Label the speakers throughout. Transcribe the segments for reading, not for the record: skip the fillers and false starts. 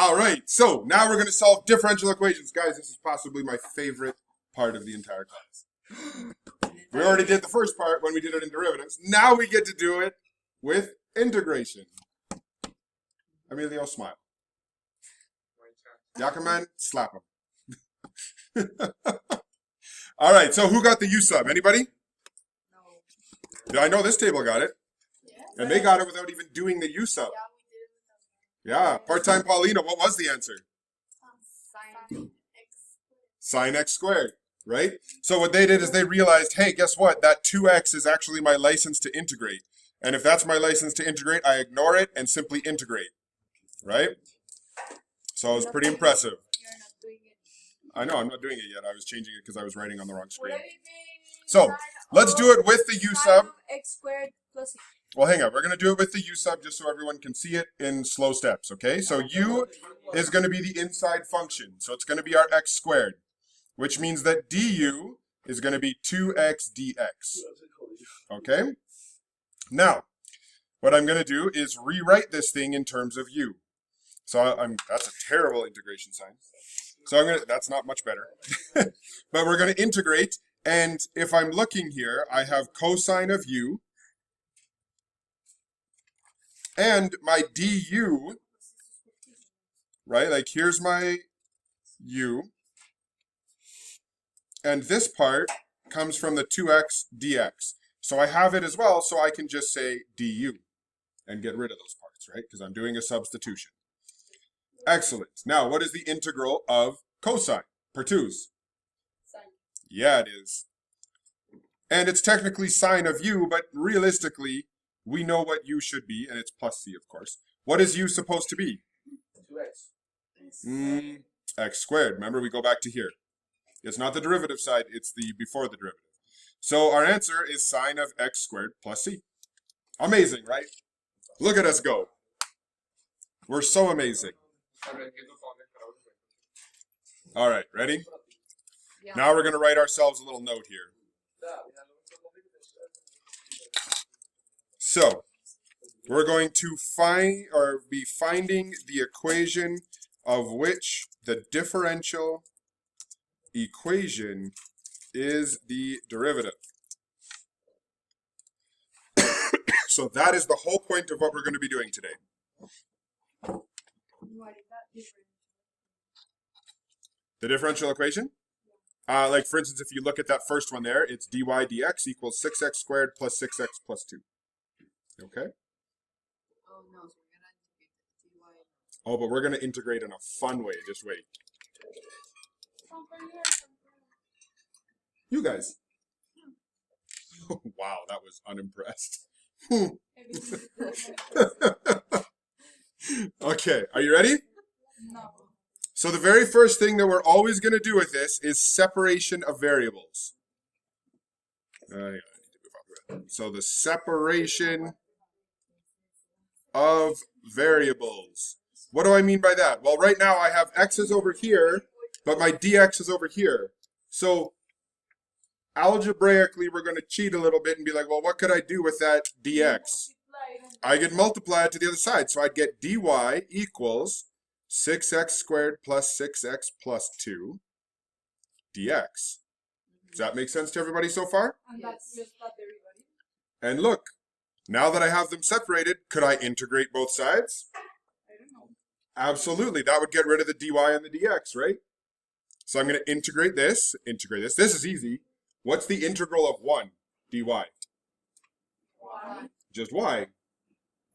Speaker 1: All right, so now we're going to solve differential equations. Guys, this is possibly my favorite part of the entire class. We already did the first part when we did it in derivatives. Now we get to do it with integration. Emilio, smile. Yakuman, slap him. All right, so who got the U sub? Anybody? No. I know this table got it. Yeah. And they got it without even doing the U sub. Yeah, part-time Paulina, what was the answer? Sine x squared, right? So what they did is they realized, hey, guess what? That 2x is actually my license to integrate. And if that's my license to integrate, I ignore it and simply integrate, right? So it was pretty impressive. I know, I'm not doing it yet. I was changing it because I was writing on the wrong screen. So let's do it with the U sub.
Speaker 2: X squared plus
Speaker 1: Well, hang on. We're going to do it with the U sub just so everyone can see it in slow steps, okay? So U is going to be the inside function. So it's going to be our x squared, which means that du is going to be 2x dx, okay? Now, what I'm going to do is rewrite this thing in terms of U. So that's a terrible integration sign. So that's not much better. But we're going to integrate, and if I'm looking here, I have cosine of U, and my du, right, like here's my u, and this part comes from the 2x dx. So I have it as well, so I can just say du and get rid of those parts, right, because I'm doing a substitution. Excellent. Now, what is the integral of cosine? Pertuse?
Speaker 2: sine.
Speaker 1: Yeah, it is. And it's technically sine of u, but realistically, we know what u should be, and it's plus c, of course. What is u supposed to be?
Speaker 3: 2x.
Speaker 1: X squared. Remember, we go back to here. It's not the derivative side, it's the before the derivative. So our answer is sine of x squared plus c. Amazing, right? Look at us go. We're so amazing. All right, ready?
Speaker 2: Yeah.
Speaker 1: Now we're going to write ourselves a little note here. So, we're going to be finding the equation of which the differential equation is the derivative. So that is the whole point of what we're going to be doing today.
Speaker 2: What is that different?
Speaker 1: The differential equation? Like, for instance, if you look at that first one there, it's dy dx equals 6x squared plus 6x plus 2. Okay?
Speaker 2: Oh no, so we're gonna integrate dy.
Speaker 1: Oh, but we're going to integrate in a fun way. Just wait. You guys. Wow, that was unimpressed. Okay, are you ready?
Speaker 2: No.
Speaker 1: So the very first thing that we're always going to do with this is separation of variables. So the separation of variables. What do I mean by that? Well, right now I have x's over here, but my dx is over here. So algebraically, we're going to cheat a little bit and be like, well, what could I do with that dx? I could multiply it to the other side. So I'd get dy equals 6x squared plus 6x plus 2 dx. Does that make sense to everybody so far?
Speaker 2: And that's just not everybody.
Speaker 1: And look, now that I have them separated, could I integrate both sides?
Speaker 2: I don't know.
Speaker 1: Absolutely. That would get rid of the dy and the dx, right? So I'm going to integrate this. This is easy. What's the integral of 1 dy?
Speaker 2: Why?
Speaker 1: Just y,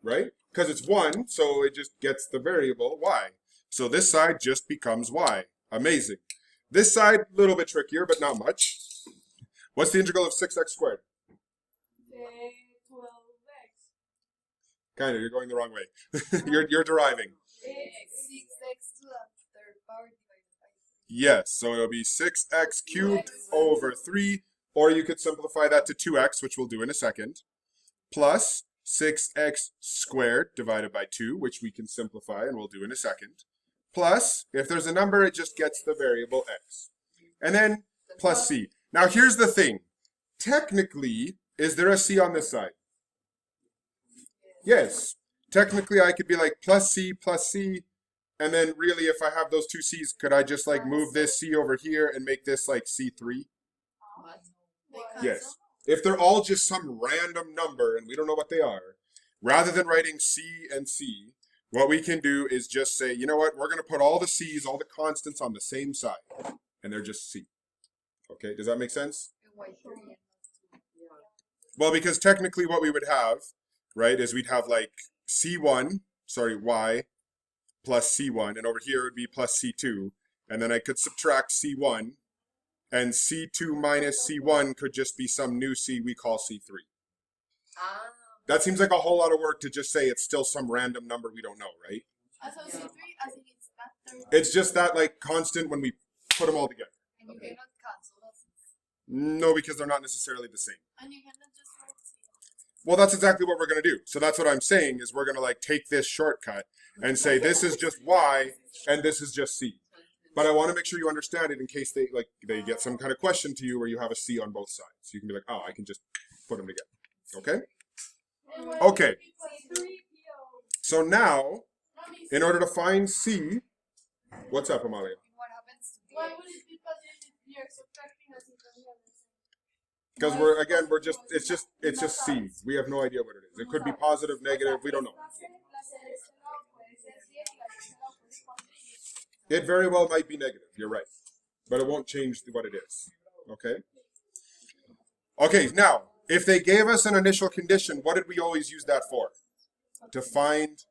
Speaker 1: right? Because it's 1, so it just gets the variable y. So this side just becomes y. Amazing. This side, a little bit trickier, but not much. What's the integral of 6x squared?
Speaker 2: 12x.
Speaker 1: Kind of, you're going the wrong way. You're deriving.
Speaker 2: It's 6x to the third power divided by 3.
Speaker 1: Yes, so it'll be 6x cubed over 3, or you could simplify that to 2x, which we'll do in a second, plus 6x squared divided by 2, which we can simplify and we'll do in a second, plus, if there's a number, it just gets the variable x. And then plus c. Now here's the thing. Technically, is there a c on this side? Yes. Technically, I could be like plus c, And then really, if I have those two C's, could I just like move this C over here and make this like C3?
Speaker 2: What?
Speaker 1: Yes. If they're all just some random number and we don't know what they are, rather than writing C and C, what we can do is just say, you know what, we're going to put all the C's, all the constants on the same side, and they're just C. Okay, does that make sense? Well, because technically what we would have, right, is we'd have like y plus C1, and over here it would be plus C2, and then I could subtract C1, and C2 minus C1 could just be some new C we call C3. That seems like a whole lot of work to just say it's still some random number we don't know, right?
Speaker 2: So C3, I think it's not 30.
Speaker 1: It's just that like constant when we put them all together.
Speaker 2: And you cannot cancel those.
Speaker 1: No, because they're not necessarily the same.
Speaker 2: And you cannot just write C.
Speaker 1: Well, that's exactly what we're going to do. So that's what I'm saying is we're going to like take this shortcut and say this is just Y and this is just C. But I want to make sure you understand it in case they get some kind of question to you where you have a C on both sides. So you can be like, oh, I can just put them together. Okay? Okay. So now, in order to find C, what's up, Amalia?
Speaker 2: What happens to
Speaker 3: Why would it be positive if you're subtracting us in the other side?
Speaker 1: Because it's just C. We have no idea what it is. It could be positive, negative, we don't know. It very well might be negative, you're right. But it won't change what it is. Okay? Okay, now, if they gave us an initial condition, what did we always use that for? To find,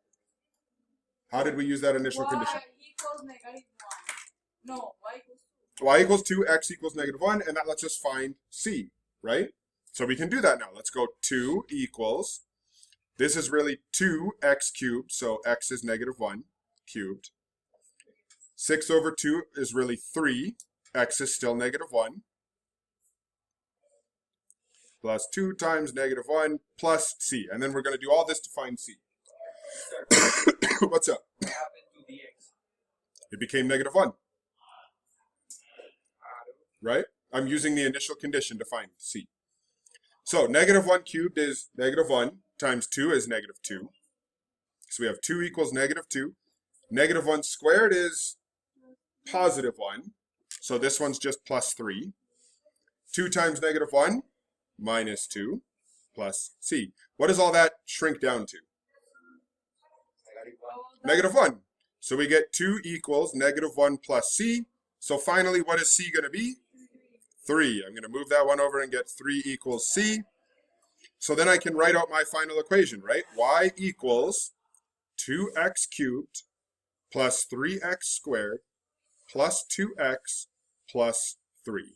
Speaker 1: how did we use that initial condition?
Speaker 3: Y equals negative 1. No, y equals 2.
Speaker 1: Y equals 2, x equals negative 1, and that lets us find C, right? So we can do that now. Let's go 2 equals, this is really 2x cubed, so x is negative 1 cubed. 6 over 2 is really 3, x is still negative 1. Plus 2 times negative 1 plus C. And then we're going to do all this to find C. What's up?
Speaker 4: What happened to the x?
Speaker 1: It became negative 1. Right? I'm using the initial condition to find C. So negative 1 cubed is negative 1 times 2 is negative 2. So we have 2 equals negative 2. Negative 1 squared is positive 1. So this one's just plus 3. 2 times negative 1 minus 2 plus C. What does all that shrink down to? Negative 1. So we get 2 equals negative 1 plus C. So finally, what is C going to be? 3. I'm going to move that one over and get 3 equals C. So then I can write out my final equation, right? Y equals 2x cubed plus 3x squared plus 2x plus 3.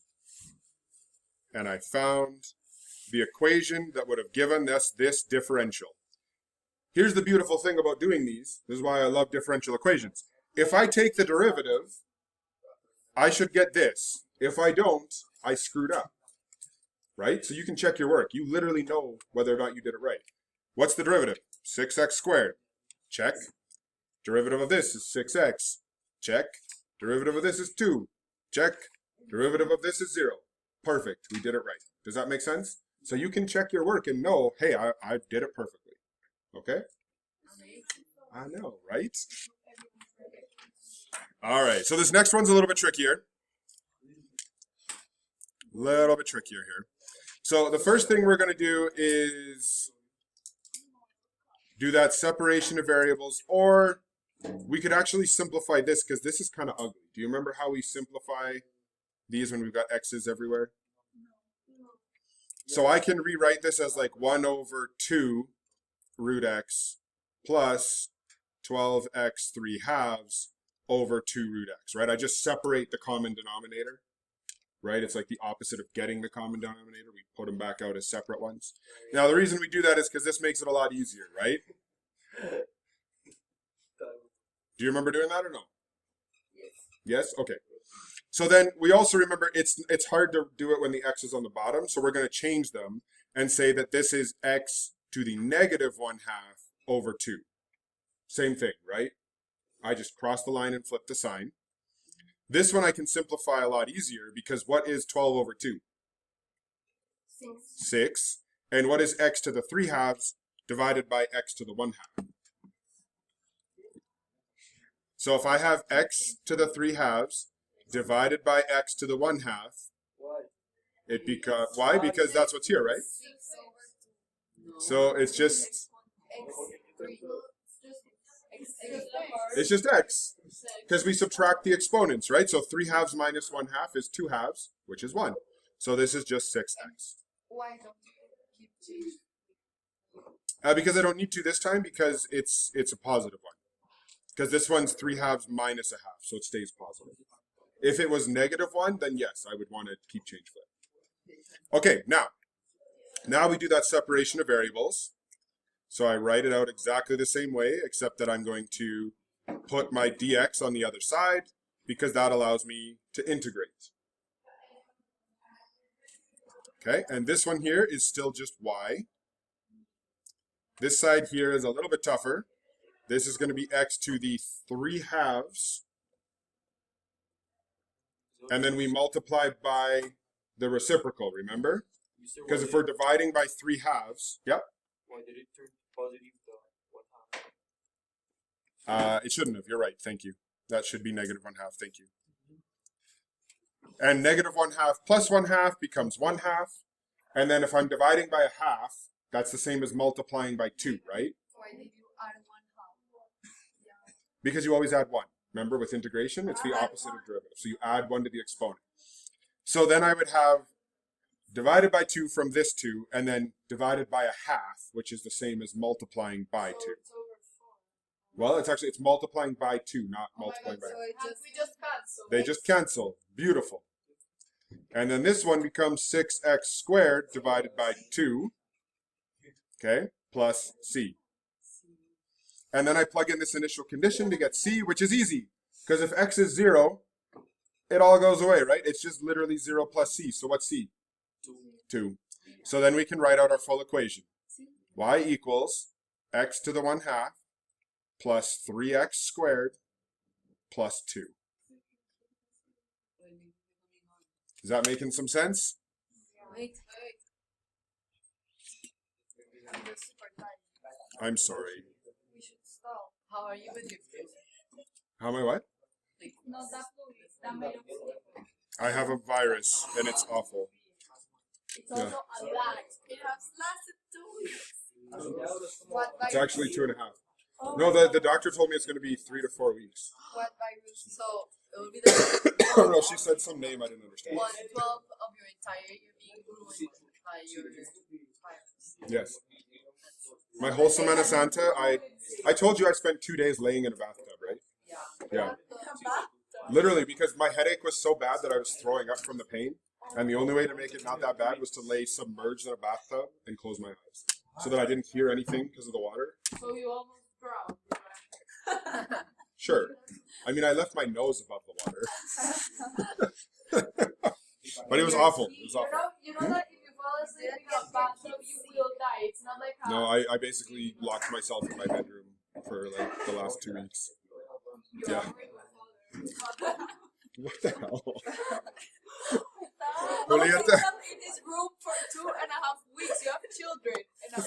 Speaker 1: And I found the equation that would have given us this differential. Here's the beautiful thing about doing these. This is why I love differential equations. If I take the derivative, I should get this. If I don't, I screwed up. Right? So you can check your work. You literally know whether or not you did it right. What's the derivative? 6x squared. Check. Derivative of this is 6x. Check. Derivative of this is 2. Check. Derivative of this is 0. Perfect. We did it right. Does that make sense? So you can check your work and know, hey, I did it perfectly. Okay? I know, right? All right. So this next one's a little bit trickier. Little bit trickier here. So the first thing we're going to do is do that separation of variables, or we could actually simplify this because this is kind of ugly. Do you remember how we simplify these when we've got x's everywhere? So I can rewrite this as like 1 over 2 root x plus 12x 3 halves over 2 root x, right? I just separate the common denominator, right? It's like the opposite of getting the common denominator. We put them back out as separate ones. Now, the reason we do that is because this makes it a lot easier, right? Do you remember doing that or no? Yes? Okay. So then we also remember it's hard to do it when the x is on the bottom, so we're going to change them and say that this is x to the negative 1/2 over 2. Same thing, right? I just cross the line and flip the sign. This one I can simplify a lot easier because what is 12 over 2? 6. And what is x to the 3/2 divided by x to the 1/2? So if I have x to the 3/2 divided by x to the 1/2, it becomes, why? Because that's what's here, right?
Speaker 2: 6 over 2.
Speaker 1: So it's just,
Speaker 2: X 3.
Speaker 1: it's just x. Because we subtract the exponents, right? So 3/2 minus 1/2 is 2/2, which is 1. So this is just 6x.
Speaker 2: Why don't you keep changing?
Speaker 1: Because I don't need to this time because it's a positive one. Because this one's 3/2 minus 1/2, so it stays positive. If it was -1, then yes, I would want to keep change flip. Okay, now we do that separation of variables. So I write it out exactly the same way, except that I'm going to put my dx on the other side because that allows me to integrate. Okay, and this one here is still just y. This side here is a little bit tougher. This is going to be x to the 3/2. And then we multiply by the reciprocal, remember? Because if we're dividing by 3/2, yep.
Speaker 4: Why did it turn positive the 1/2?
Speaker 1: It shouldn't have. You're right. Thank you. That should be -1/2. Thank you. And -1/2 plus 1/2 becomes 1/2. And then if I'm dividing by 1/2, that's the same as multiplying by 2, right?
Speaker 2: Why did you add 1/2? Yeah.
Speaker 1: Because you always add 1. Remember, with integration, it's the opposite of derivative. So you add 1 to the exponent. So then I would have divided by 2 from this 2, and then divided by 1/2, which is the same as multiplying by 2.
Speaker 3: It's over 4.
Speaker 1: Well, it's multiplying by 2, not
Speaker 3: Oh my
Speaker 1: multiplying
Speaker 3: God,
Speaker 1: by
Speaker 3: so
Speaker 1: 1.
Speaker 3: we just cancel.
Speaker 1: They just cancel. Beautiful. And then this one becomes 6x squared divided by 2, okay, plus c. And then I plug in this initial condition to get c, which is easy. Because if x is 0, it all goes away, right? It's just literally 0 plus c. So what's c? 2. So then we can write out our full equation. Y equals x to the 1/2 plus 3x squared plus 2. Is that making some sense?
Speaker 2: Wait. I'm just super tired.
Speaker 1: I'm sorry.
Speaker 2: We should stop. How are you with your food?
Speaker 1: How am I what?
Speaker 3: No, that movie. That made a movie.
Speaker 1: I have a virus and it's awful.
Speaker 3: It's also a lie.
Speaker 2: It has lasted 2 weeks. What
Speaker 1: It's
Speaker 2: virus?
Speaker 1: actually 2.5.
Speaker 3: Oh
Speaker 1: No,
Speaker 3: my
Speaker 1: the doctor told me it's going to be 3 to 4 weeks.
Speaker 2: What virus? So it will be the
Speaker 1: No, she said some name I didn't understand.
Speaker 2: 1/12 of your entire year being ruined by your virus.
Speaker 1: Yes. My whole Semana Santa, I told you I spent 2 days laying in a bathtub, right? Yeah. Literally, because my headache was so bad that I was throwing up from the pain. And the only way to make it not that bad was to lay submerged in a bathtub and close my eyes. So that I didn't hear anything because of the water.
Speaker 3: So you almost drowned.
Speaker 1: Sure. I mean, I left my nose above the water. But it was awful. It was awful.
Speaker 3: You know that if you fall asleep in a bathtub, you will die. It's not like how
Speaker 1: No, I basically locked myself in my bedroom for like the last 2 weeks. Yeah. What the hell? Julieta.
Speaker 2: In this room for 2.5 weeks. You have children.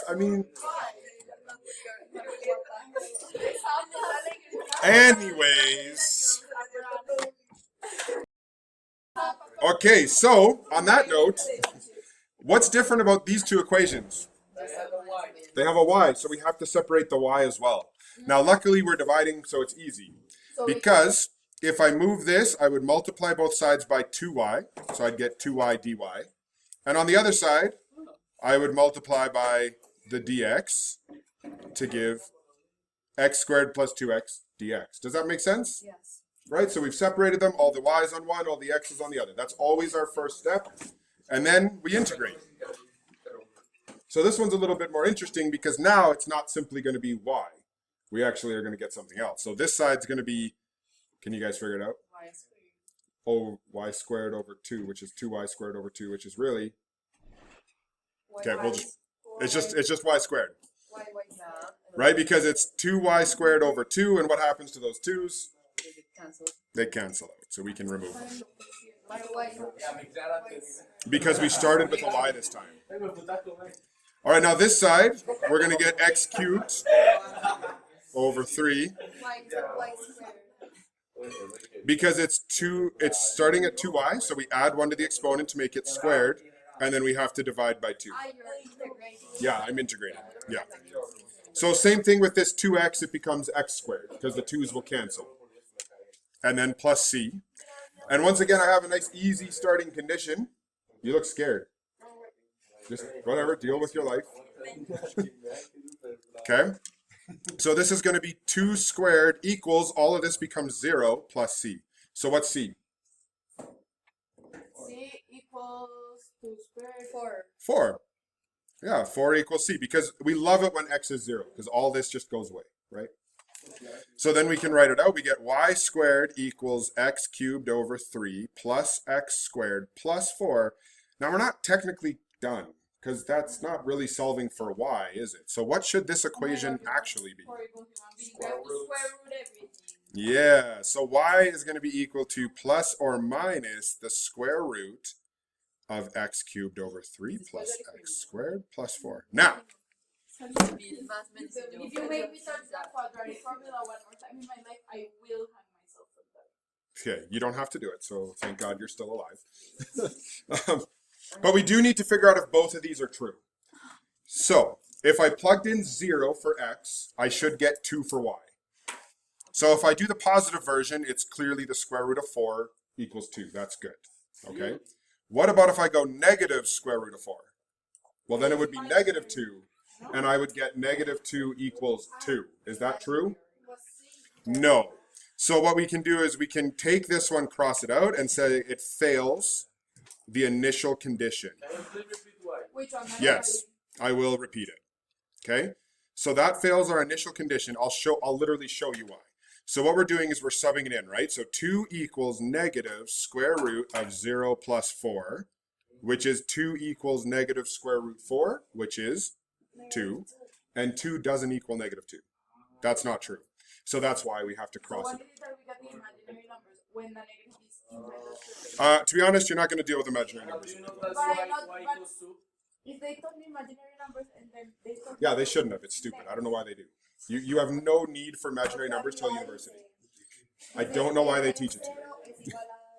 Speaker 1: I mean,
Speaker 2: Why?
Speaker 1: anyways. Okay, so on that note, what's different about these two equations? They have a y, so we have to separate the y as well. Now, luckily, we're dividing, so it's easy. Because if I move this, I would multiply both sides by 2y, so I'd get 2y dy. And on the other side, I would multiply by the dx to give x squared plus 2x dx. Does that make sense?
Speaker 2: Yes.
Speaker 1: Right, so we've separated them, all the y's on one, all the x's on the other. That's always our first step. And then we integrate. So this one's a little bit more interesting because now it's not simply going to be y. We actually are going to get something else. So this side's going to be, can you guys figure it out?
Speaker 2: Y squared.
Speaker 1: Oh, y squared over 2, which is 2y squared over 2, which is really, okay, we'll just, it's just y squared.
Speaker 2: Y.
Speaker 1: Right, because it's 2y squared over 2, and what happens to those 2's?
Speaker 2: Cancel.
Speaker 1: They cancel out, so we can remove them.
Speaker 2: Why?
Speaker 1: Because we started with a y this time. All right, now this side, we're going to get x cubed over 3.
Speaker 2: Y squared.
Speaker 1: Because it's starting at 2y, so we add 1 to the exponent to make it squared, and then we have to divide by 2.
Speaker 2: You're integrating.
Speaker 1: Yeah, I'm integrating. Yeah. So same thing with this 2x, it becomes x squared, because the 2's will cancel. And then plus c. And once again, I have a nice easy starting condition. You look scared. Just whatever, deal with your life. Okay? So this is going to be 2 squared equals, all of this becomes 0 plus c. So what's c?
Speaker 3: C equals 2 squared.
Speaker 2: 4.
Speaker 1: 4. Yeah, 4 equals c, because we love it when x is 0, because all this just goes away, right? So then we can write it out. We get y squared equals x cubed over 3 plus x squared plus 4. Now we're not technically done, because that's not really solving for y, is it? So what should this equation actually be?
Speaker 3: 4 equals 1b. We have to square root everything.
Speaker 1: Yeah, so y is going to be equal to plus or minus the square root of x cubed over 3 plus x squared plus 4. Now,
Speaker 3: If you make me search the quadratic formula one more time in my life, I will hang myself from that.
Speaker 1: okay, you don't have to do it, so thank God you're still alive. But we do need to figure out if both of these are true. So, if I plugged in 0 for x, I should get 2 for y. So if I do the positive version, it's clearly the square root of 4 equals 2. That's good. Okay? What about if I go negative square root of 4? Well, then it would be negative 2, and I would get negative 2 equals 2. Is that true? No. So what we can do is we can take this one, cross it out, and say it fails the initial condition.
Speaker 3: Which one?
Speaker 1: Yes, I will repeat it. Okay? So that fails our initial condition. I'll literally show you why. So what we're doing is we're subbing it in, right? So 2 equals negative square root of 0 plus 4, which is 2 equals negative square root 4, which is 2. And 2 doesn't equal negative 2. That's not true. So that's why we have to
Speaker 3: So
Speaker 1: cross
Speaker 3: when
Speaker 1: it.
Speaker 3: is it that we get the imaginary numbers? When the negative is inside the square root?
Speaker 1: To be honest, you're not going to deal with imaginary numbers.
Speaker 3: But I not, but if they taught me imaginary numbers and then they taught
Speaker 1: Yeah,
Speaker 3: me
Speaker 1: they shouldn't have. It's stupid. I don't know why they do. You have no need for imaginary numbers till university. I don't know why they teach it to you.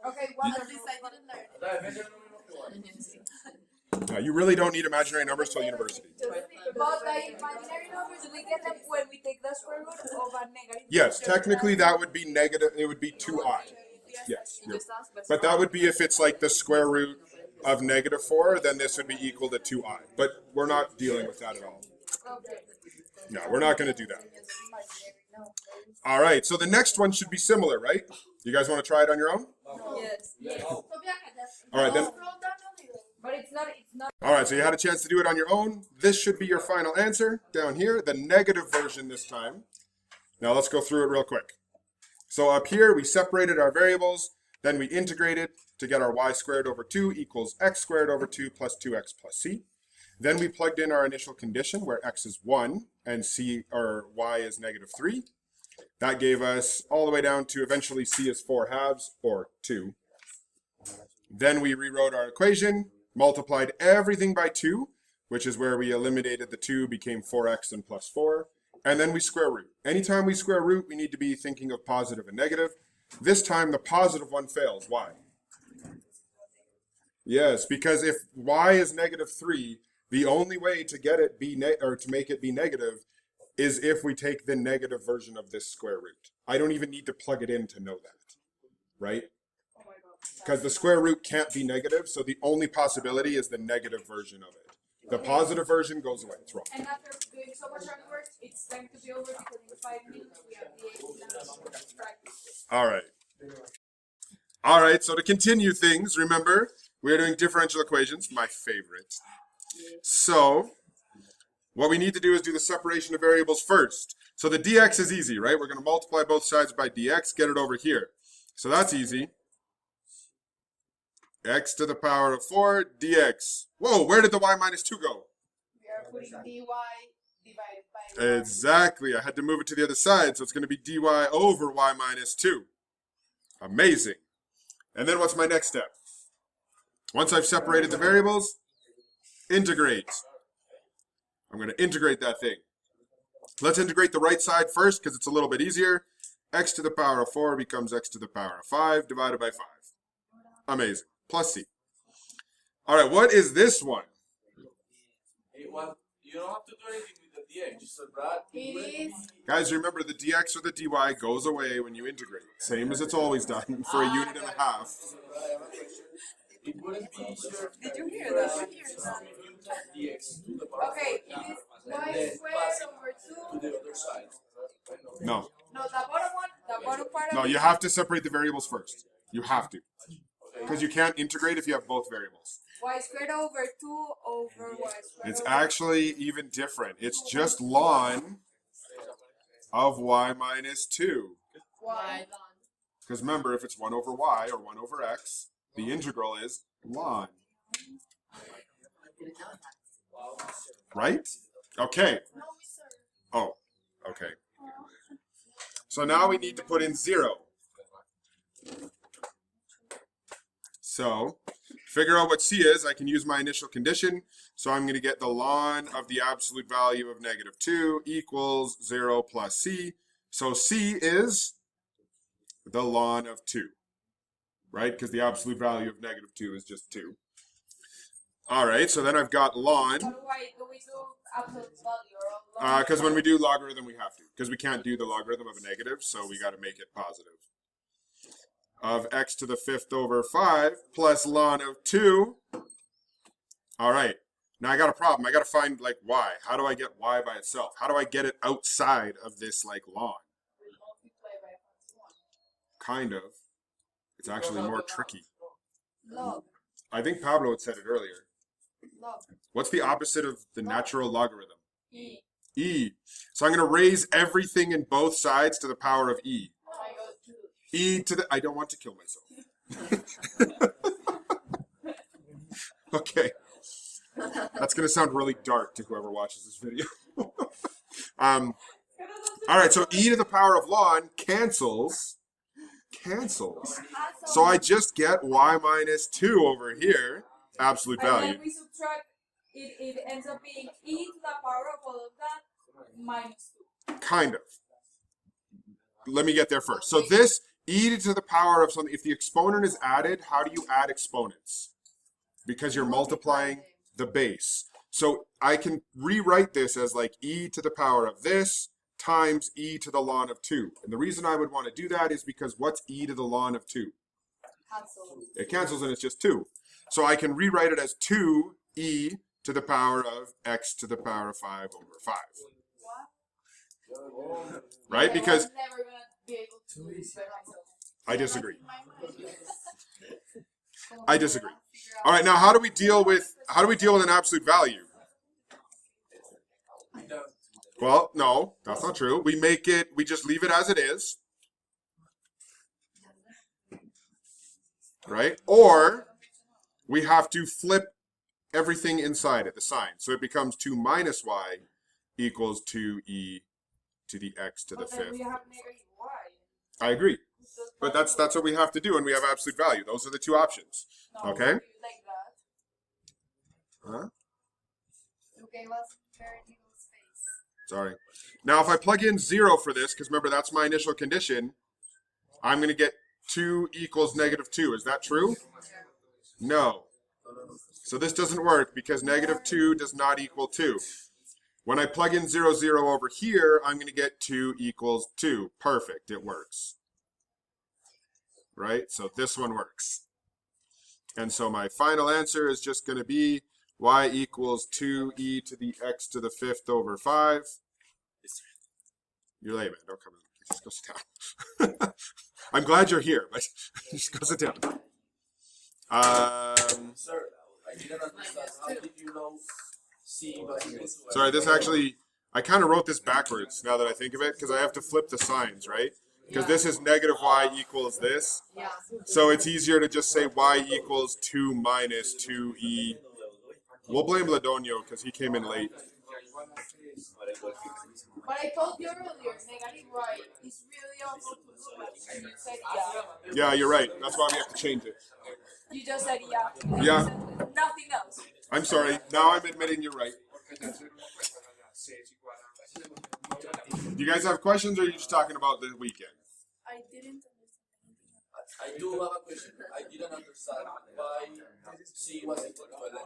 Speaker 3: Okay, what
Speaker 2: At least I didn't learn it.
Speaker 1: Yeah, you really don't need imaginary numbers till university.
Speaker 3: But the imaginary numbers, we get them when we take the square root of a negative.
Speaker 1: Yes, technically that would be negative. It would be 2i. Yes. But that would be if it's like the square root of negative 4, then this would be equal to 2i. But we're not dealing with that at all.
Speaker 3: Okay.
Speaker 1: No, we're not going to do that. All right, so the next one should be similar, right? You guys want to try it on your own?
Speaker 2: Yes.
Speaker 1: All right, then.
Speaker 3: But it's not.
Speaker 1: All right, so you had a chance to do it on your own. This should be your final answer down here, the negative version this time. Now let's go through it real quick. So up here, we separated our variables, then we integrated to get our y squared over 2 equals x squared over 2 plus 2x plus c. Then we plugged in our initial condition where x is 1 and c or y is negative 3. That gave us all the way down to eventually c is 4 halves or 2. Then we rewrote our equation, multiplied everything by 2, which is where we eliminated the 2, became 4x and plus 4. And then we square root. Anytime we square root, we need to be thinking of positive and negative. This time, the positive one fails. Why? Yes, because if y is negative 3, the only way to get it to make it be negative is if we take the negative version of this square root. I don't even need to plug it in to know that, right? Because the square root can't be negative, so the only possibility is the negative version of it. The positive version goes away. It's wrong.
Speaker 3: And after doing so much hard work, it's time to be over because in 5 minutes we have the exam practice.
Speaker 1: All right. All right, so to continue things, remember, we're doing differential equations, my favorite. So what we need to do is do the separation of variables first. So the dx is easy, right? We're going to multiply both sides by dx, get it over here. So that's easy. X to the power of 4 dx. Whoa, where did the y minus 2 go?
Speaker 3: We are putting dy divided by 1.
Speaker 1: Exactly. I had to move it to the other side, so it's going to be dy over y minus 2. Amazing. And then what's my next step? Once I've separated the variables, integrate. I'm going to integrate that thing. Let's integrate the right side first because it's a little bit easier. x to the power of 4 becomes x to the power of 5 divided by 5. Amazing. Plus c. All right, what is this one?
Speaker 4: You don't have to do anything with the dx. So that
Speaker 2: It is.
Speaker 1: Guys, remember the dx or the dy goes away when you integrate. Same as it's always done for a unit and a half.
Speaker 4: it wouldn't be easier.
Speaker 2: Did you hear that?
Speaker 4: Dx to the power of
Speaker 3: Okay, it is y
Speaker 4: then
Speaker 3: squared
Speaker 4: pass it
Speaker 3: over
Speaker 4: to
Speaker 3: 2.
Speaker 4: the other side.
Speaker 1: No.
Speaker 3: No, the bottom one, the bottom part of
Speaker 1: No,
Speaker 3: it.
Speaker 1: you have to separate the variables first. You have to. Because you can't integrate if you have both variables.
Speaker 3: Y squared over 2 over y squared
Speaker 1: It's
Speaker 3: over
Speaker 1: actually even different. It's just ln of y minus 2.
Speaker 3: y.
Speaker 1: Because remember, if it's 1 over y or 1 over x, the integral is ln. Right? Okay.
Speaker 2: No, sir.
Speaker 1: Oh, okay. So now we need to put in 0. So, figure out what c is. I can use my initial condition. So I'm going to get the ln of the absolute value of negative 2 equals 0 plus c. So c is the ln of 2. Right? Because the absolute value of negative 2 is just 2. All right, so then I've got ln.
Speaker 3: Why do we do absolute value or
Speaker 1: Because when we do logarithm, we have to. Because we can't do the logarithm of a negative, so we got to make it positive. Of x to the 5th over 5 plus ln of 2. All right. Now I got a problem. I got to find like y. How do I get y by itself? How do I get it outside of this like ln? Kind of. It's actually more tricky.
Speaker 3: log?
Speaker 1: I think Pablo had said it earlier.
Speaker 3: Log.
Speaker 1: What's the opposite of the natural logarithm?
Speaker 3: E.
Speaker 1: E. So I'm going to raise everything in both sides to the power of e.
Speaker 3: I go to
Speaker 1: E to the, I don't want to kill myself. Okay. That's going to sound really dark to whoever watches this video. All right, so e to the power of ln cancels. So I just get y minus 2 over here, absolute
Speaker 3: and
Speaker 1: value.
Speaker 3: then we subtract it ends up being e to the power of all of that minus 2.
Speaker 1: Kind of. Let me get there first. So this e to the power of something, if the exponent is added, how do you add exponents? Because you're multiplying the base. So I can rewrite this as like e to the power of this times e to the ln of 2. And the reason I would want to do that is because what's e to the ln of 2?
Speaker 3: Cancel.
Speaker 1: It cancels and it's just 2. So I can rewrite it as 2e to the power of x to the power of 5 over 5.
Speaker 3: What?
Speaker 1: Right?
Speaker 3: Yeah,
Speaker 1: Because
Speaker 3: I'm never gonna be able to do this by myself.
Speaker 1: I disagree.
Speaker 3: Como
Speaker 1: I
Speaker 3: que
Speaker 1: disagree.
Speaker 3: figure out-
Speaker 1: All right, now how do we deal with an absolute value? Well, no, that's not true. We just leave it as it is. Right? Or we have to flip everything inside it, the sign. So it becomes 2 minus y equals 2e to the x to the
Speaker 3: But then
Speaker 1: 5th.
Speaker 3: we have negative y.
Speaker 1: I agree. But that's what we have to do when we have absolute value. Those are the two options.
Speaker 3: No,
Speaker 1: Okay?
Speaker 3: like that.
Speaker 1: Huh?
Speaker 2: You gave us very little space.
Speaker 1: Sorry. Now, if I plug in 0 for this, because remember, that's my initial condition, I'm going to get 2 equals negative 2. Is that true? No. So this doesn't work because negative 2 does not equal 2. When I plug in 0, 0 over here, I'm going to get 2 equals 2. Perfect. It works. Right? So this one works. And so my final answer is just going to be y equals 2e to the x to the 5th over 5. You're late, man. Don't come in. Just go sit down. I'm glad you're here, but just go sit down.
Speaker 4: Sir, I didn't understand. How did you know C was equal to
Speaker 1: Sorry, this actually, I kind of wrote this backwards now that I think of it, because I have to flip the signs, right? Because this is negative y equals this.
Speaker 2: Yeah.
Speaker 1: So it's easier to just say y equals 2 minus 2e. We'll blame Ladonio because he came in late.
Speaker 3: But I told you earlier, negative y is really awful to look at. And you said yeah.
Speaker 1: Yeah, you're right. That's why we have to change it.
Speaker 3: You just said yeah. And
Speaker 1: Yeah.
Speaker 3: you said nothing else.
Speaker 1: I'm sorry. Now I'm admitting you're right. Do you guys have questions or are you just talking about the weekend?
Speaker 2: I didn't understand.
Speaker 4: I do have a question. I didn't understand why C was equal to 11.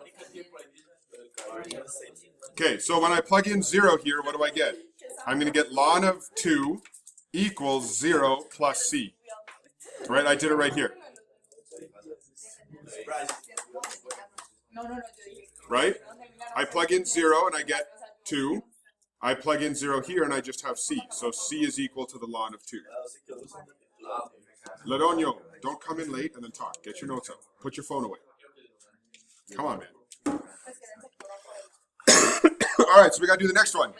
Speaker 1: Okay, so when I plug in 0 here, what do I get? I'm going to get ln of 2 equals 0 plus c. Right, I did it right here. Right? I plug in 0 and I get 2. I plug in 0 here and I just have c. So c is equal to the ln of 2. Ladonio, don't come in late and then talk. Get your notes up. Put your phone away. Come on, man. All right, so we got to do the next one.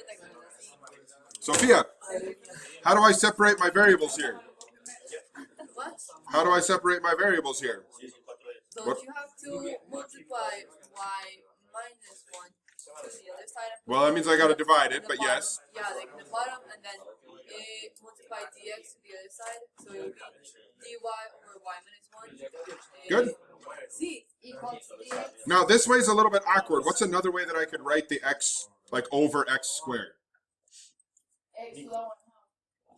Speaker 1: Sophia, how do I separate my variables here?
Speaker 2: What?
Speaker 1: How do I separate my variables here?
Speaker 2: Don't
Speaker 1: What?
Speaker 2: you have to multiply y minus 1 to the other side of
Speaker 1: Well, that means I got to divide it,
Speaker 2: the
Speaker 1: but
Speaker 2: bottom?
Speaker 1: yes.
Speaker 2: Yeah, like in the bottom, and then multiply dx to the other side, so it will be dy over y minus 1.
Speaker 1: Good.
Speaker 2: C equals dx.
Speaker 1: Now, this way is a little bit awkward. What's another way that I could write the x, like over x squared?
Speaker 3: X low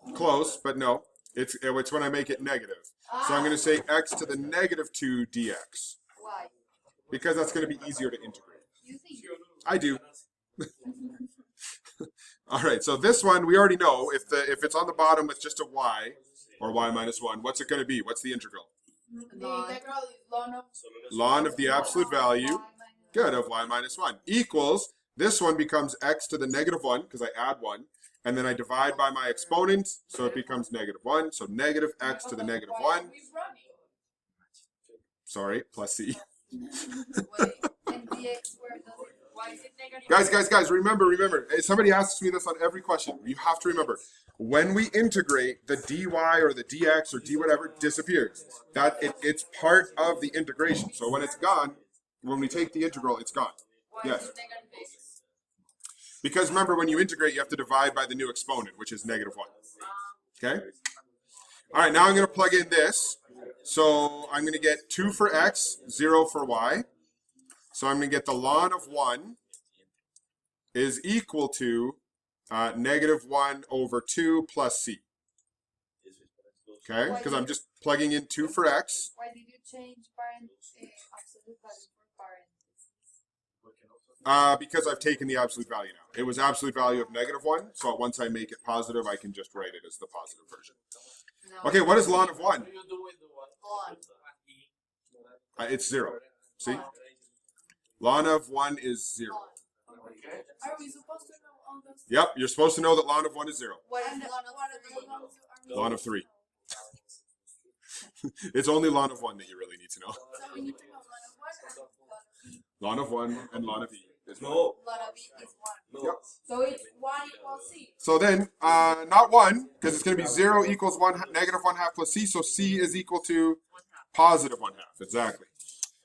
Speaker 3: and
Speaker 1: Close, but no. It's when I make it negative. So I'm going to say x to the negative 2 dx.
Speaker 2: Why?
Speaker 1: Because that's going to be easier to integrate.
Speaker 2: You think?
Speaker 1: I do. All right, so this one, we already know if it's on the bottom with just a y, or y minus 1, what's it going to be? What's the integral?
Speaker 3: The integral is ln of
Speaker 1: Ln of the absolute value, good, of y minus 1, equals, this one becomes x to the negative 1, because I add 1, and then I divide by my exponent, so it becomes negative 1, so negative x to the negative 1, sorry, plus c.
Speaker 2: Wait, and dx squared doesn't. Why is it negative?
Speaker 1: Guys, remember, somebody asks me this on every question. You have to remember, when we integrate, the dy or the dx or d whatever disappears. It's part of the integration. So when it's gone, when we take the integral, it's gone.
Speaker 2: Why
Speaker 1: Yes.
Speaker 2: is it negative x?
Speaker 1: Because remember, when you integrate, you have to divide by the new exponent, which is negative 1. Okay? All right, now I'm going to plug in this. So I'm going to get 2 for x, 0 for y. So I'm going to get the ln of 1 is equal to negative 1 over 2 plus c. Okay? Because I'm just plugging in 2 for x.
Speaker 3: Why did you change absolute value for parentheses?
Speaker 1: Because I've taken the absolute value now. It was absolute value of negative 1. So once I make it positive, I can just write it as the positive version.
Speaker 2: No.
Speaker 1: Okay, what is ln of 1?
Speaker 4: What do you do with the one?
Speaker 2: Ln.
Speaker 1: It's 0. See? Ln of 1 is 0.
Speaker 4: Okay.
Speaker 2: Are we supposed to know all those?
Speaker 1: Yep, you're supposed to know that ln of 1 is 0.
Speaker 2: What is
Speaker 3: And
Speaker 2: ln of
Speaker 3: what are the
Speaker 2: 3?
Speaker 3: ones you
Speaker 1: Ln of 3. It's only ln of 1 that you really need to know.
Speaker 2: So we need to know ln of 1 and ln of e.
Speaker 1: Ln of 1 and ln of e is 1.
Speaker 4: No.
Speaker 2: Ln of e is 1.
Speaker 1: Yep.
Speaker 3: So it's 1 equals c.
Speaker 1: So then, not 1, because it's going to be 0 equals 1, negative 1 half plus c, so c is equal to positive 1 half, exactly.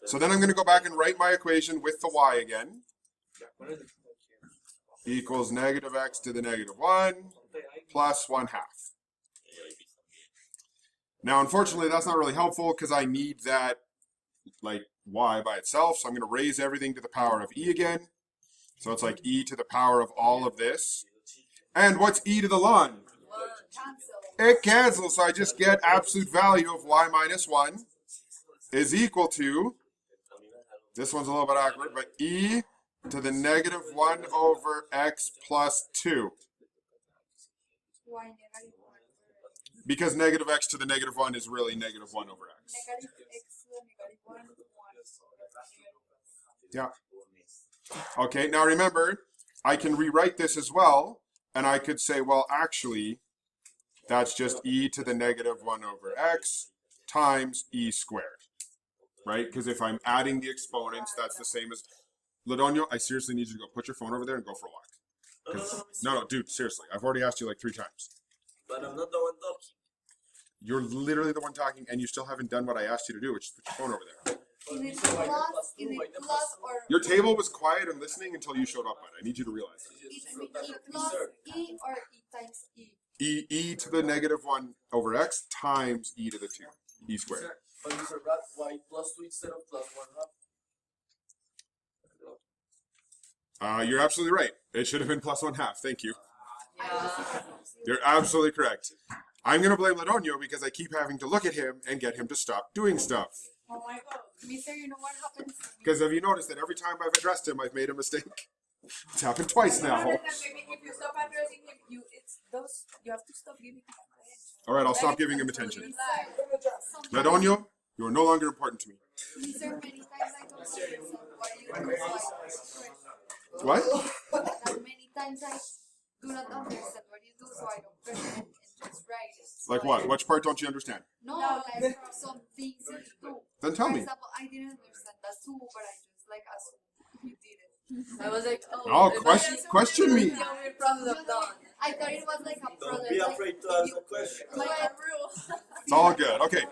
Speaker 1: So then I'm going to go back and write my equation with the y again. Equals negative x to the negative 1 plus 1 half. Now, unfortunately, that's not really helpful because I need that, like, y by itself. So I'm going to raise everything to the power of e again. So it's like e to the power of all of this. And what's e to the ln? It cancels, so I just get absolute value of y minus 1 is equal to, this one's a little bit awkward, but e to the negative 1 over x plus 2.
Speaker 3: Why negative 1?
Speaker 1: Because negative x to the negative 1 is really negative 1 over x.
Speaker 3: Negative x to the negative 1 is 1.
Speaker 1: Yeah. Okay, now remember, I can rewrite this as well, and I could say, well, actually, that's just e to the negative 1 over x times e squared, right? Because if I'm adding the exponents, that's the same as... Ladonio, I seriously need you to go put your phone over there and go for a walk. 'Cause- no, dude, seriously. I've already asked you like 3 times.
Speaker 4: But I'm not the one talking.
Speaker 1: You're literally the one talking, and you still haven't done what I asked you to do, which is put your phone over there.
Speaker 3: Is it plus or...
Speaker 1: Your table was quiet and listening until you showed up, man. I need you to realize that.
Speaker 3: Is it plus e or e times e?
Speaker 1: E to the negative 1 over x times e to the 2, e squared.
Speaker 4: But Mr. Brad, why plus 2 instead of plus 1 half?
Speaker 1: You're absolutely right. It should have been plus 1 half. Thank you.
Speaker 2: Yeah.
Speaker 1: You're absolutely correct. I'm going to blame Ladonio because I keep having to look at him and get him to stop doing stuff.
Speaker 3: Oh my god. Mister, you know what happens?
Speaker 1: Because have you noticed that every time I've addressed him, I've made a mistake? It's happened twice
Speaker 3: No,
Speaker 1: now.
Speaker 3: no, no, maybe if you stop addressing him, you have to stop giving him attention.
Speaker 1: All right, I'll stop giving him attention. Ladonio, you are no longer important to me.
Speaker 3: Mister, many times I don't understand what you do, so I
Speaker 1: What?
Speaker 3: don't. Many times I do not understand what you do, so I don't question it and just write it.
Speaker 1: Like what? Which part don't you understand?
Speaker 3: No, like some things you do.
Speaker 1: Then tell
Speaker 3: For
Speaker 1: me.
Speaker 3: example, I didn't understand that too, but I just like assumed you did it.
Speaker 2: I was like,
Speaker 1: Oh, question me.
Speaker 2: The weird process of dawn.
Speaker 3: I thought it was like a
Speaker 4: Don't
Speaker 3: process.
Speaker 4: be
Speaker 3: like,
Speaker 4: afraid to
Speaker 3: if
Speaker 4: ask
Speaker 3: you-
Speaker 4: a question.
Speaker 3: like a rule.
Speaker 1: It's all good. Okay.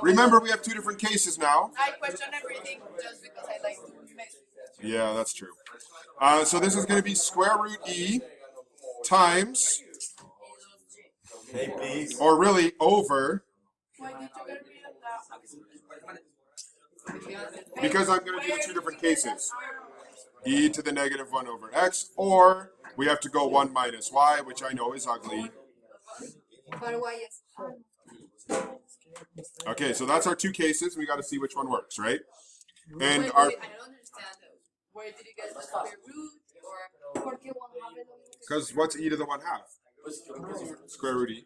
Speaker 1: Remember, we have two different cases now.
Speaker 3: I question everything just because I like to mess with it.
Speaker 1: Yeah, that's true. So this is going to be square root e times,
Speaker 4: Hey, please.
Speaker 1: or really over,
Speaker 3: Why did you get rid of that?
Speaker 1: because I'm going to do two different cases. E to the negative 1 over x, or we have to go 1 minus y, which I know is ugly.
Speaker 3: But why is
Speaker 1: Okay, so that's our two cases. We got to see which one works, right? And
Speaker 2: Wait,
Speaker 1: our,
Speaker 2: I don't understand. Where did you get the square root? Or
Speaker 3: Porque one have it
Speaker 1: because what's e to the 1 half? Square root e.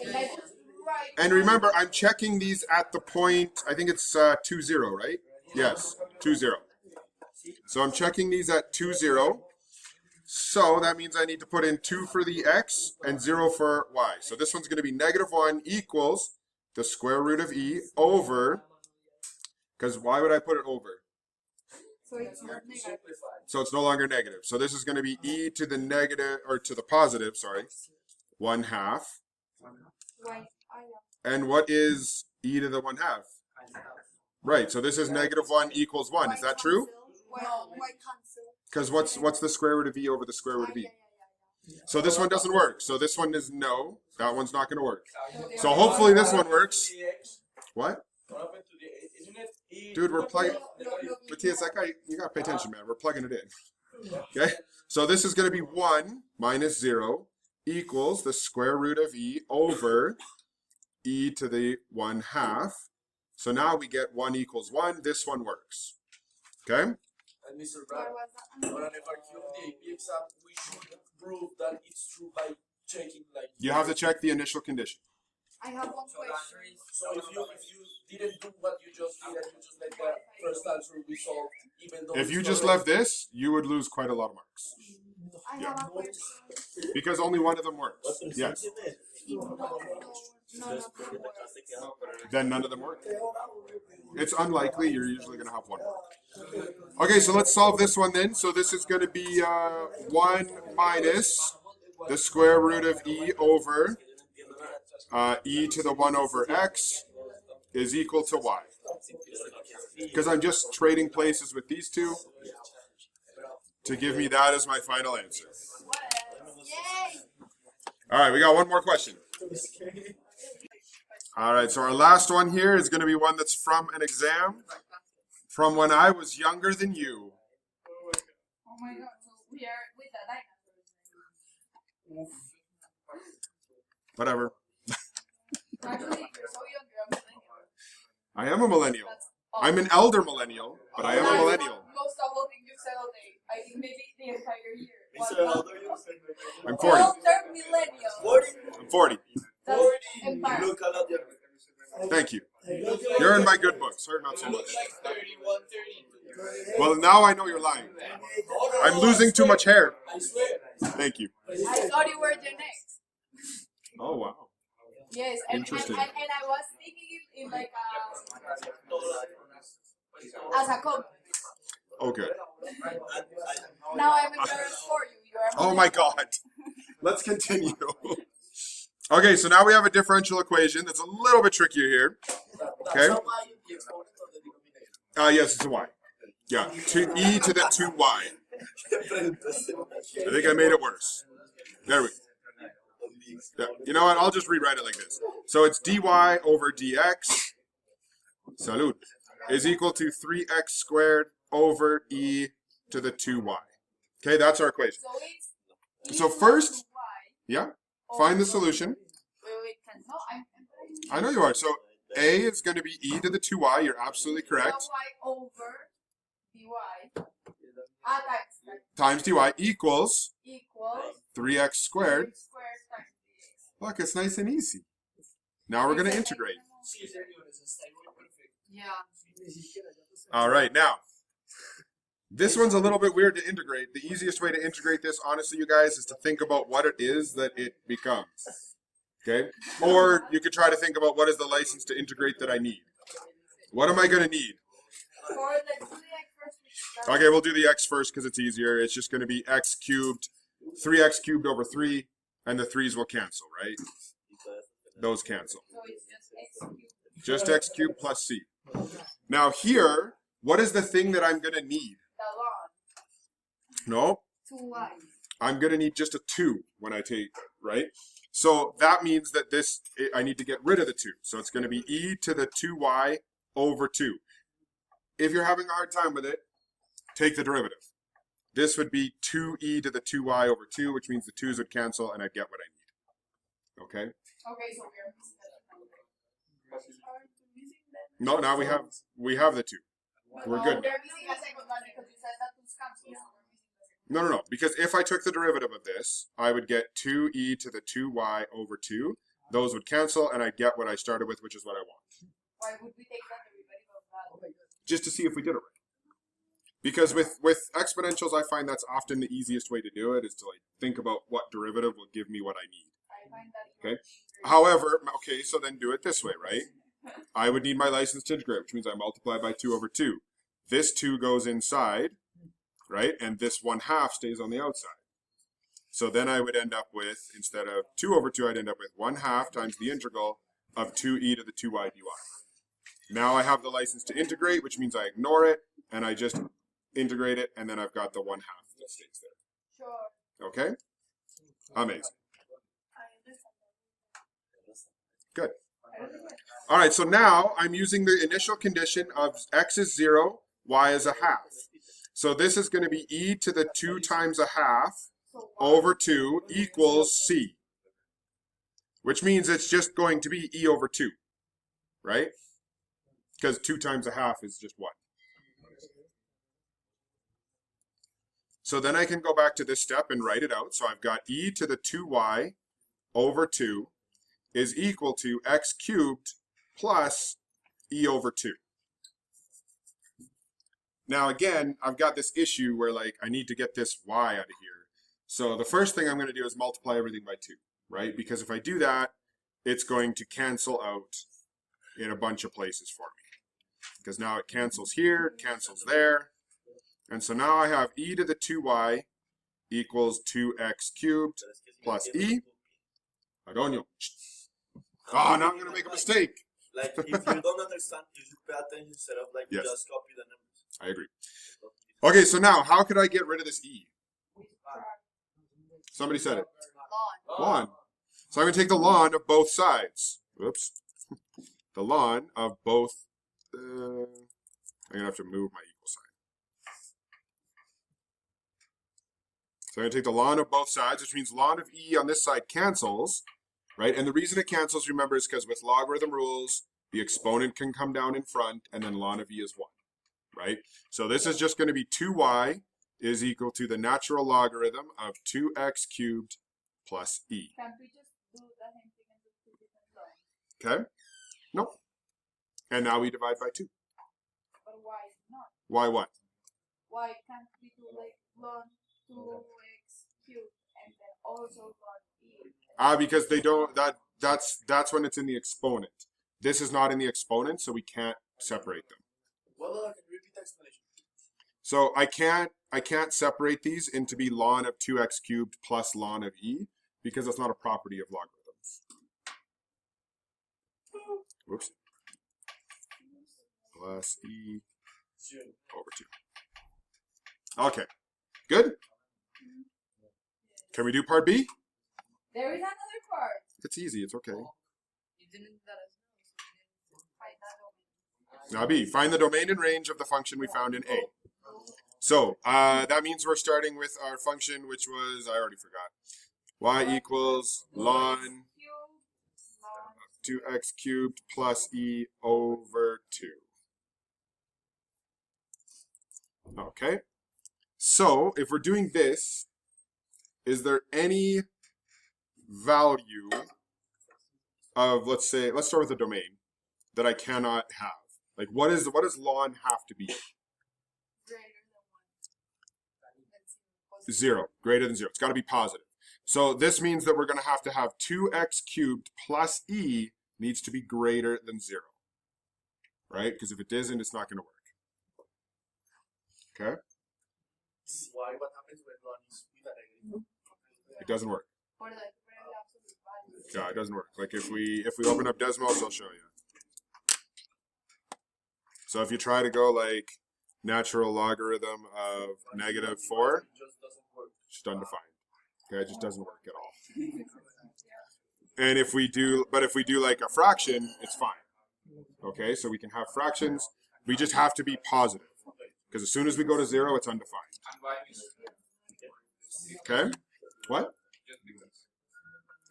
Speaker 3: and I just write.
Speaker 1: And remember, I'm checking these at the point, I think it's 2, 0, right? Yes, 2, 0. So I'm checking these at 2, 0. So that means I need to put in 2 for the x and 0 for y. So this one's going to be negative 1 equals the square root of e over, because why would I put it over?
Speaker 3: So it's not negative.
Speaker 1: So it's no longer negative. So this is going to be e to the negative, or to the positive, sorry, 1 half.
Speaker 3: Why? I am.
Speaker 1: And what is e to the 1 half? Right, so this is negative 1 equals 1. Is that true?
Speaker 3: Why cancel?
Speaker 1: Because what's the square root of e over the square root of e?
Speaker 3: Yeah.
Speaker 1: So this one doesn't work. So this one is no. That one's not going to work. So hopefully this one works. What? Dude, we're plugging. Matthias, you got to pay attention, man. We're plugging it in. Okay? So this is going to be 1 minus 0 equals the square root of e over e to the 1 half. So now we get 1 equals 1. This one works. Okay?
Speaker 4: And Mr. Brad, on an FRQ of the AP exam, we should prove that it's true by checking like.
Speaker 1: You have to check the initial condition.
Speaker 3: I have one question.
Speaker 4: So if you didn't do what you just did and you just let the first answer resolve, even though.
Speaker 1: If you just left this, you would lose quite a lot of marks.
Speaker 3: I have a question.
Speaker 1: Because only one of them works. Yes.
Speaker 3: If none of them work.
Speaker 1: Then none of them work. It's unlikely. You're usually going to have one work. Okay, so let's solve this one then. So this is going to be 1 minus the square root of e over e to the 1 over x is equal to y. Because I'm just trading places with these two to give me that as my final answer.
Speaker 3: Yay!
Speaker 1: All right, we got one more question. All right, so our last one here is going to be one that's from an exam from when I was younger than you.
Speaker 3: Oh my god, so we are with the dinosaurs.
Speaker 1: Whatever.
Speaker 3: Actually, you're so young, you're a millennial.
Speaker 1: I am a millennial.
Speaker 3: That's
Speaker 1: I'm an elder millennial, but I am a millennial.
Speaker 3: Most awful thing you've said all day. I think maybe the entire year.
Speaker 4: Mr. Elder, you
Speaker 1: I'm 40.
Speaker 3: Older millennial.
Speaker 4: 40.
Speaker 1: I'm 40.
Speaker 3: That's
Speaker 4: You
Speaker 3: embarrassing.
Speaker 4: look a lot younger.
Speaker 1: Thank you. You're in my good books. Her, not so
Speaker 4: You
Speaker 1: much.
Speaker 4: look like 31, 32.
Speaker 1: Well, now I know you're lying. I'm losing too much hair.
Speaker 4: I swear.
Speaker 1: Thank you.
Speaker 3: I thought you were Gen X.
Speaker 1: Oh, wow.
Speaker 3: Yes, and
Speaker 1: Interesting.
Speaker 3: I was thinking it in like as a compliment.
Speaker 1: Okay.
Speaker 3: Now I'm embarrassed for you. You are.
Speaker 1: Oh, my God. Let's continue. Okay, so now we have a differential equation that's a little bit trickier here. Okay. Yes, it's a y. Yeah, e to the 2y. I think I made it worse. There we go. Yeah. You know what? I'll just rewrite it like this. So it's dy over dx, salud, is equal to 3x squared over e to the 2y. Okay, that's our equation.
Speaker 3: So it's.
Speaker 1: So first, yeah, find the solution.
Speaker 3: Wait,
Speaker 2: it cancels.
Speaker 3: No, I'm
Speaker 1: I know you are. So A is going to be e to the 2y. You're absolutely correct.
Speaker 3: y over dy. Times
Speaker 1: Times dy equals
Speaker 3: equals
Speaker 1: 3x squared.
Speaker 3: x squared times dx.
Speaker 1: Look, it's nice and easy. Now we're going to integrate.
Speaker 4: Sí, señor, eso está igual perfecto.
Speaker 2: Yeah.
Speaker 1: All right, now. This one's a little bit weird to integrate. The easiest way to integrate this, honestly, you guys, is to think about what it is that it becomes. Okay? Or you could try to think about what is the license to integrate that I need. What am I going to need?
Speaker 3: For let's do the x first.
Speaker 1: Okay, we'll do the x first because it's easier. It's just going to be x cubed, 3x cubed over 3, and the 3's will cancel, right? Those cancel.
Speaker 3: So it's just x cubed.
Speaker 1: Just x cubed plus c. Now here, what is the thing that I'm going to need?
Speaker 3: The log.
Speaker 1: No,
Speaker 3: 2y.
Speaker 1: I'm going to need just a 2 when I take, right? So that means that I need to get rid of the 2. So it's going to be e to the 2y over 2. If you're having a hard time with it, take the derivative. This would be 2e to the 2y over 2, which means the 2's would cancel and I'd get what I need. Okay?
Speaker 3: Okay, so we're missing that.
Speaker 1: No, now we have the 2. We're good.
Speaker 3: We're missing a second one because you said that was cancelled.
Speaker 1: No. Because if I took the derivative of this, I would get 2e to the 2y over 2. Those would cancel and I'd get what I started with, which is what I want.
Speaker 3: Why would we take that derivative of that?
Speaker 1: Just to see if we did it right. Because with exponentials, I find that's often the easiest way to do it, is to like think about what derivative will give me what I need.
Speaker 3: I find that
Speaker 1: Okay. However, okay, so then do it this way, right? I would need my license to integrate, which means I multiply by 2 over 2. This 2 goes inside, right? And this 1/2 stays on the outside. So then I would end up with, instead of 2 over 2, I'd end up with 1/2 times the integral of 2e to the 2y dy. Now I have the license to integrate, which means I ignore it, and I just integrate it, and then I've got the 1/2 that stays there.
Speaker 3: Sure.
Speaker 1: Okay? Amazing. Good. All right, so now I'm using the initial condition of x is 0, y is 1/2. So this is going to be e to the 2 times 1/2 over 2 equals c, which means it's just going to be e over 2, right? Because 2 times 1/2 is just 1. So then I can go back to this step and write it out. So I've got e to the 2y over 2 is equal to x cubed plus e over 2. Now again, I've got this issue where like I need to get this y out of here. So the first thing I'm going to do is multiply everything by 2, right? Because if I do that, it's going to cancel out in a bunch of places for me. Because now it cancels here, cancels there. And so now I have e to the 2y equals 2x cubed plus e. Adonio. Oh, now I'm going to make a mistake.
Speaker 4: Like, if you don't understand, you should pay attention instead of like
Speaker 1: Yes.
Speaker 4: just copy the numbers.
Speaker 1: I agree. Okay, so now how could I get rid of this e? Somebody said it. Ln. So I'm going to take the ln of both sides. Oops. The ln of both. I'm going to have to move my equal sign. So I'm going to take the ln of both sides, which means ln of e on this side cancels, right? And the reason it cancels, remember, is because with logarithm rules, the exponent can come down in front, and then ln of e is 1, right? So this is just going to be 2y is equal to the natural logarithm of 2x cubed plus e.
Speaker 3: Can't we just do the same thing and do 2 different lines?
Speaker 1: Okay? Nope. And now we divide by 2.
Speaker 3: But why not?
Speaker 1: Why what?
Speaker 3: Why can't we do like ln 2x cubed and then also ln e?
Speaker 1: Because they don't, that's when it's in the exponent. This is not in the exponent, so we can't separate them.
Speaker 4: Well, can you repeat the explanation?
Speaker 1: So I can't separate these into be ln of 2x cubed plus ln of e, because that's not a property of logarithms. Whoops. Plus e over 2. Okay. Good? Can we do part B?
Speaker 3: There is another part.
Speaker 1: It's easy. It's okay.
Speaker 2: You didn't let us know, so we didn't
Speaker 3: Find that one.
Speaker 1: Now B, find the domain and range of the function we found in A. So that means we're starting with our function, which was, I already forgot. Y equals ln
Speaker 3: Cubed
Speaker 1: 2x cubed plus e over 2. Okay, so if we're doing this, is there any value of, let's start with a domain that I cannot have? Like what does ln have to be?
Speaker 2: Greater than 1.
Speaker 1: 0, greater than 0. It's got to be positive. So this means that we're going to have 2x cubed plus e needs to be greater than 0. Right? Because if it isn't, it's not going to work. Okay?
Speaker 4: Why? What happens when one is with a negative?
Speaker 1: It doesn't work.
Speaker 2: Or like very absolute value.
Speaker 1: Yeah, it doesn't work. Like if we open up Desmos, I'll show you. So if you try to go like natural logarithm of -4,
Speaker 4: It just doesn't work.
Speaker 1: it's undefined. Okay, it just doesn't work at all. And if we do like a fraction, it's fine. Okay, so we can have fractions. We just have to be positive. Because as soon as we go to 0, it's undefined. Okay? What?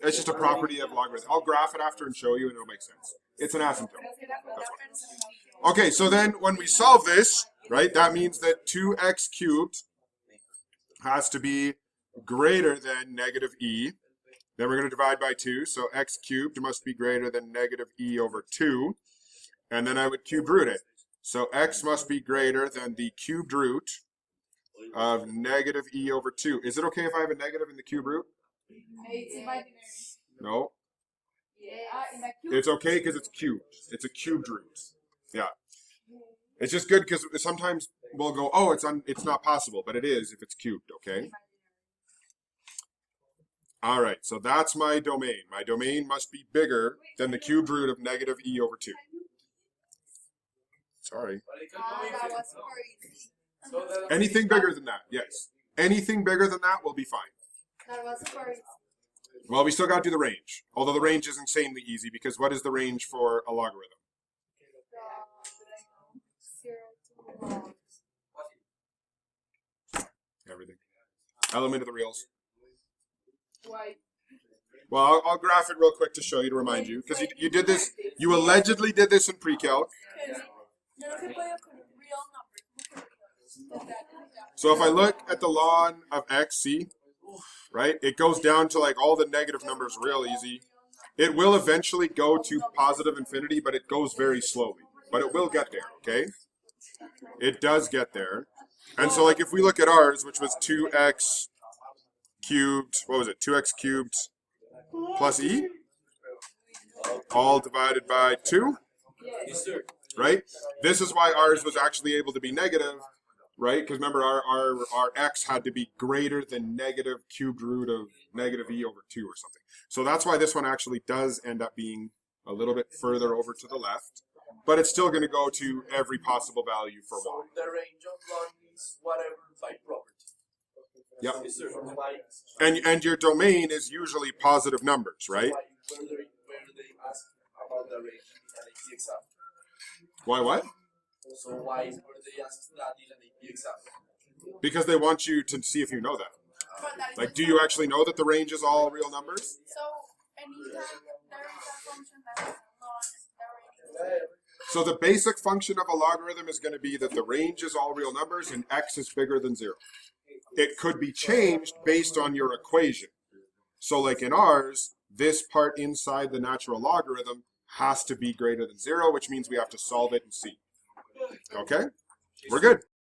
Speaker 1: It's just a property of logarithm. I'll graph it after and show you, and it'll make sense. It's an asymptote. That's why. Okay, so then when we solve this, right, that means that 2x cubed has to be greater than -e. Then we're going to divide by 2, so x cubed must be greater than -e over 2. And then I would cube root it. So x must be greater than the cubed root of -e over 2. Is it okay if I have a negative in the cube root?
Speaker 3: It's imaginary.
Speaker 1: No.
Speaker 3: In the cube.
Speaker 1: It's okay because it's cubed. It's a cubed root. Yeah. It's just good because sometimes we'll go, oh, it's not possible, but it is if it's cubed, okay? All right, so that's my domain. My domain must be bigger than the cubed root of -e over 2. Sorry.
Speaker 4: But it can go
Speaker 2: That
Speaker 4: infinite.
Speaker 2: was crazy.
Speaker 4: So that
Speaker 1: Anything bigger than that, yes. Anything bigger than that will be fine.
Speaker 2: That was crazy.
Speaker 1: Well, we still got to do the range. Although the range is insanely easy because what is the range for a logarithm?
Speaker 2: 0 to 1.
Speaker 1: Everything. Element of the reals.
Speaker 3: Why?
Speaker 1: Well, I'll graph it real quick to show you, to remind you. Because you did this, you allegedly did this in pre-calc.
Speaker 2: Yo no se puede con real numbers.
Speaker 1: So if I look at the ln of x, see, right? It goes down to like all the negative numbers real easy. It will eventually go to positive infinity, but it goes very slowly. But it will get there, okay? It does get there. And so like if we look at ours, which was 2x cubed, what was it? 2x cubed plus e, all divided by 2,
Speaker 4: Yes, sir.
Speaker 1: right? This is why ours was actually able to be negative, right? Because remember, our x had to be greater than negative cubed root of -e over 2 or something. So that's why this one actually does end up being a little bit further over to the left, but it's still going to go to every possible value for
Speaker 4: So
Speaker 1: y.
Speaker 4: the range of ln is whatever by property.
Speaker 1: Yep.
Speaker 4: Yes, sir. Why?
Speaker 1: And your domain is usually positive numbers, right?
Speaker 4: Where they ask about the range in an AP exam.
Speaker 1: Why what?
Speaker 4: So why were they ask that in an AP exam?
Speaker 1: Because they want you to see if you know that. Like, do you actually know that the range is all real numbers?
Speaker 3: So anytime there is a function that has a log, the range is
Speaker 1: So the basic function of a logarithm is going to be that the range is all real numbers and x is bigger than 0. It could be changed based on your equation. So like in ours, this part inside the natural logarithm has to be greater than 0, which means we have to solve it and see. Okay? We're good.